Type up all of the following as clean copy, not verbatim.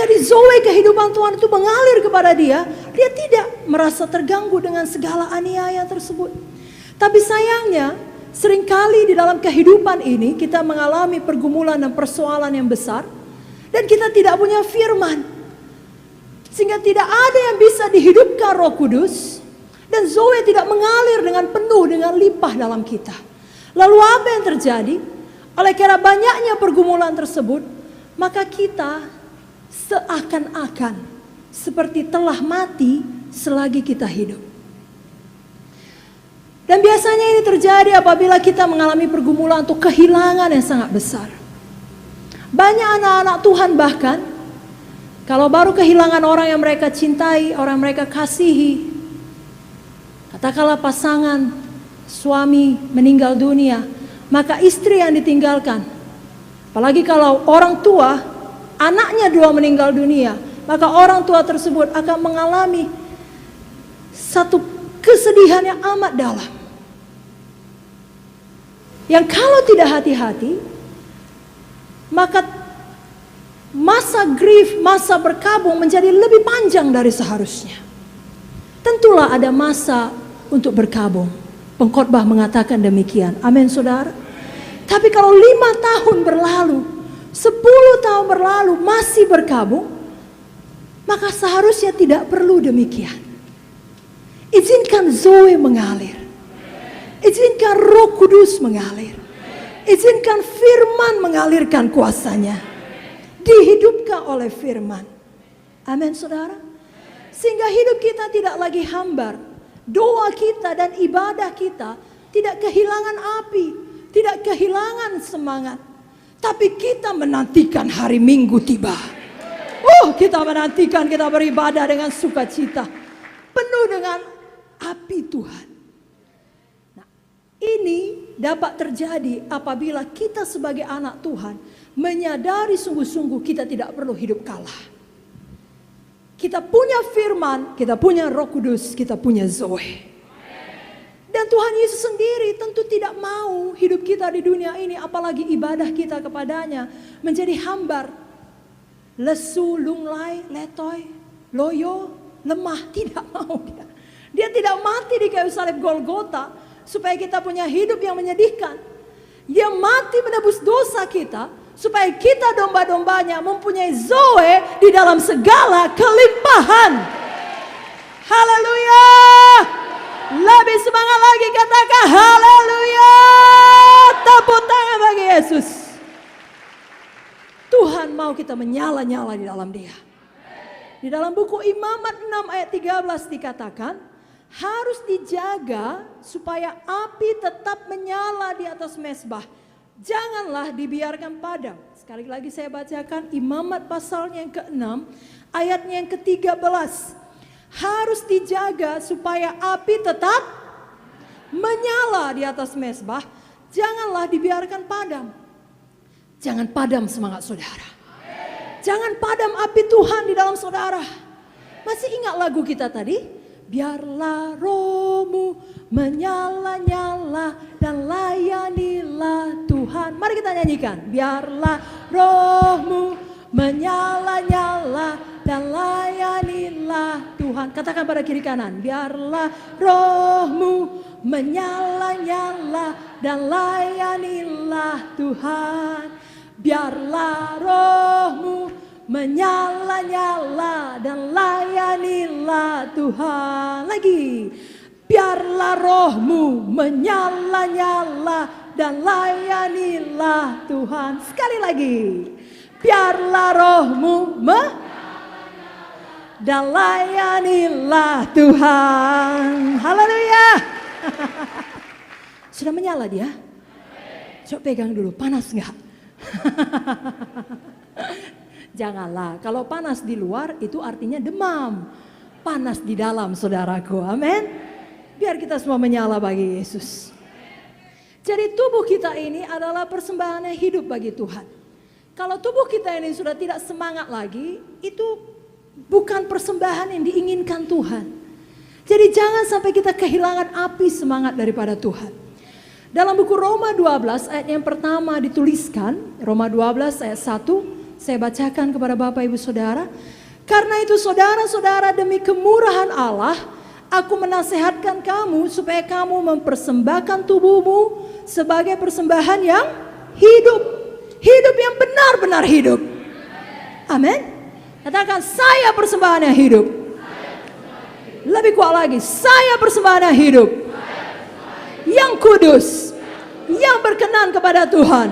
Jadi zoe kehidupan Tuhan itu mengalir kepada dia. Dia tidak merasa terganggu dengan segala aniaya tersebut. Tapi sayangnya, seringkali di dalam kehidupan ini kita mengalami pergumulan dan persoalan yang besar. Dan kita tidak punya firman. Sehingga tidak ada yang bisa dihidupkan Roh Kudus. Dan zoe tidak mengalir dengan penuh, dengan limpah dalam kita. Lalu apa yang terjadi? Oleh karena banyaknya pergumulan tersebut, maka kita seakan-akan seperti telah mati selagi kita hidup. Dan biasanya ini terjadi apabila kita mengalami pergumulan atau kehilangan yang sangat besar. Banyak anak-anak Tuhan bahkan, kalau baru kehilangan orang yang mereka cintai, orang yang mereka kasihi, katakanlah pasangan, suami meninggal dunia, maka istri yang ditinggalkan. Apalagi kalau orang tua, anaknya dua meninggal dunia, maka orang tua tersebut akan mengalami satu kesedihan yang amat dalam. Yang kalau tidak hati-hati, maka masa grief, masa berkabung menjadi lebih panjang dari seharusnya. Tentulah ada masa untuk berkabung. Pengkhotbah mengatakan demikian. Amin saudara. Tapi kalau 5 tahun berlalu, 10 tahun berlalu masih berkabung, maka seharusnya tidak perlu demikian. Izinkan zoe mengalir. Izinkan Roh Kudus mengalir. Izinkan firman mengalirkan kuasanya. Dihidupkan oleh firman. Amin saudara. Sehingga hidup kita tidak lagi hambar. Doa kita dan ibadah kita tidak kehilangan api, tidak kehilangan semangat. Tapi kita menantikan hari Minggu tiba. Kita menantikan, kita beribadah dengan sukacita, penuh dengan api Tuhan. Nah, ini dapat terjadi apabila kita sebagai anak Tuhan menyadari sungguh-sungguh kita tidak perlu hidup kalah. Kita punya firman, kita punya Roh Kudus, kita punya zoe. Dan Tuhan Yesus sendiri tentu tidak mau hidup kita di dunia ini, apalagi ibadah kita kepadanya, menjadi hambar, lesu, lunglai, letoy, loyo, lemah. Tidak mau dia. Dia tidak mati di kayu salib Golgota supaya kita punya hidup yang menyedihkan. Dia mati menebus dosa kita supaya kita domba-dombanya mempunyai zoe di dalam segala kelimpahan. Haleluya. Lebih semangat lagi katakan haleluya. Tepuk tangan bagi Yesus. Tuhan mau kita menyala-nyala di dalam Dia. Di dalam buku Imamat 6 ayat 13 dikatakan, harus dijaga supaya api tetap menyala di atas mezbah. Janganlah dibiarkan padam. Sekali lagi saya bacakan Imamat pasalnya yang ke-6 ayatnya yang ke-13. Harus dijaga supaya api tetap menyala di atas mezbah. Janganlah dibiarkan padam. Jangan padam semangat saudara. Jangan padam api Tuhan di dalam saudara. Masih ingat lagu kita tadi? Biarlah rohmu menyala-nyala dan layanilah Tuhan. Mari kita nyanyikan. Biarlah rohmu menyala-nyala dan layanilah Tuhan. Katakan pada kiri kanan. Biarlah rohmu menyala-nyala dan layanilah Tuhan. Biarlah rohmu menyala-nyala dan layanilah Tuhan. Lagi. Biarlah rohmu menyala-nyala dan layanilah Tuhan. Sekali lagi. Biarlah rohmu dan layanilah Tuhan. Haleluya. Sudah menyala dia? Coba pegang dulu, panas enggak? Janganlah, kalau panas di luar itu artinya demam. Panas di dalam saudaraku, amin. Biar kita semua menyala bagi Yesus. Jadi tubuh kita ini adalah persembahan yang hidup bagi Tuhan. Kalau tubuh kita ini sudah tidak semangat lagi, itu bukan persembahan yang diinginkan Tuhan. Jadi jangan sampai kita kehilangan api semangat daripada Tuhan. Dalam buku Roma 12 ayat yang pertama dituliskan, Roma 12 ayat 1 saya bacakan kepada Bapak Ibu Saudara. Karena itu saudara-saudara, demi kemurahan Allah, aku menasehatkan kamu supaya kamu mempersembahkan tubuhmu sebagai persembahan yang hidup. Hidup yang benar-benar hidup. Amin. Katakan, saya persembahan yang hidup. Lebih kuat lagi, saya persembahan yang hidup. Yang kudus, yang berkenan kepada Tuhan.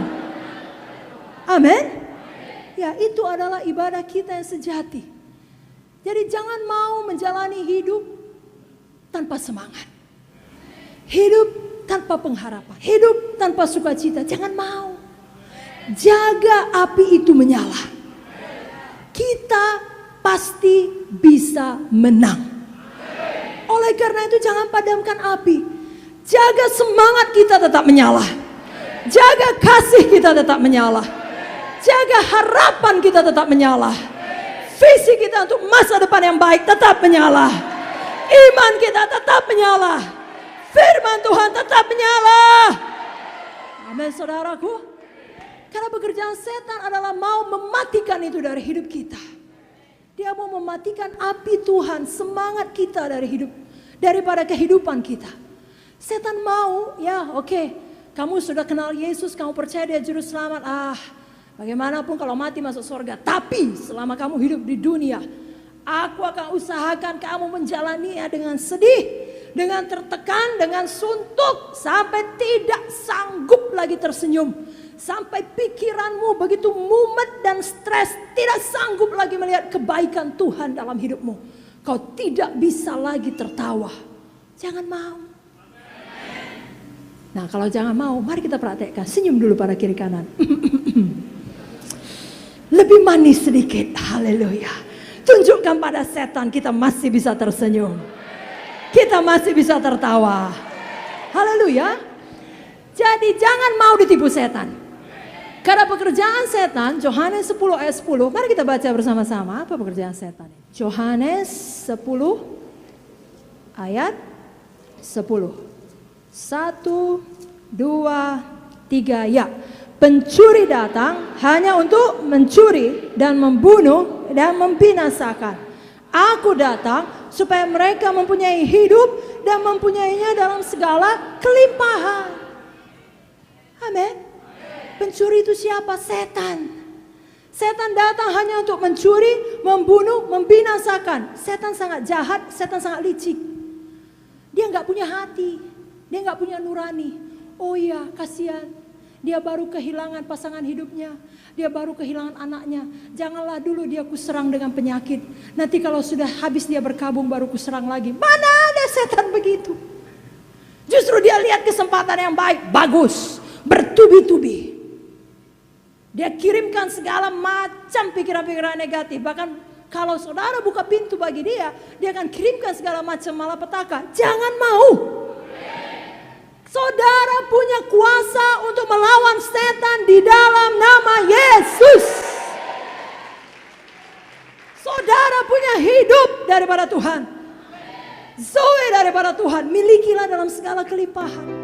Amin. Ya, itu adalah ibadah kita yang sejati. Jadi jangan mau menjalani hidup tanpa semangat. Hidup tanpa pengharapan. Hidup tanpa sukacita. Jangan mau. Jaga api itu menyala. Kita pasti bisa menang. Oleh karena itu jangan padamkan api. Jaga semangat kita tetap menyala. Jaga kasih kita tetap menyala. Jaga harapan kita tetap menyala. Visi kita untuk masa depan yang baik tetap menyala. Iman kita tetap menyala. Firman Tuhan tetap menyala. Amin saudaraku. Karena pekerjaan setan adalah mau mematikan itu dari hidup kita. Dia mau mematikan api Tuhan, semangat kita dari hidup, daripada kehidupan kita. Setan mau, ya oke, kamu sudah kenal Yesus, kamu percaya Dia juru selamat. Bagaimanapun kalau mati masuk surga. Tapi selama kamu hidup di dunia, aku akan usahakan kamu menjalaninya dengan sedih, dengan tertekan, dengan suntuk, sampai tidak sanggup lagi tersenyum. Sampai pikiranmu begitu mumet dan stres, tidak sanggup lagi melihat kebaikan Tuhan dalam hidupmu. Kau tidak bisa lagi tertawa. Jangan mau. Nah, kalau jangan mau, mari kita praktekkan. Senyum dulu pada kiri kanan. Lebih manis sedikit. Haleluya. Tunjukkan pada setan kita masih bisa tersenyum. Kita masih bisa tertawa. Haleluya. Jadi jangan mau ditipu setan. Karena pekerjaan setan, Yohanes 10 ayat 10. Mari kita baca bersama-sama apa pekerjaan setan. Yohanes 10 ayat 10. 1, 2, 3, ya. Pencuri datang hanya untuk mencuri dan membunuh dan membinasakan. Aku datang supaya mereka mempunyai hidup dan mempunyainya dalam segala kelimpahan. Amin. Pencuri itu siapa? Setan. Setan datang hanya untuk mencuri, membunuh, membinasakan. Setan sangat jahat, setan sangat licik. Dia nggak punya hati, dia nggak punya nurani. Oh iya, kasihan. Dia baru kehilangan pasangan hidupnya. Dia baru kehilangan anaknya. Janganlah dulu dia kuserang dengan penyakit. Nanti kalau sudah habis dia berkabung baru kuserang lagi. Mana ada setan begitu? Justru dia lihat kesempatan yang baik. Bagus. Bertubi-tubi. Dia kirimkan segala macam pikiran-pikiran negatif. Bahkan kalau saudara buka pintu bagi dia, dia akan kirimkan segala macam malapetaka. Jangan mau. Saudara punya kuasa untuk melawan setan di dalam nama Yesus. Saudara punya hidup daripada Tuhan. Zoe daripada Tuhan. Milikilah dalam segala kelimpahan.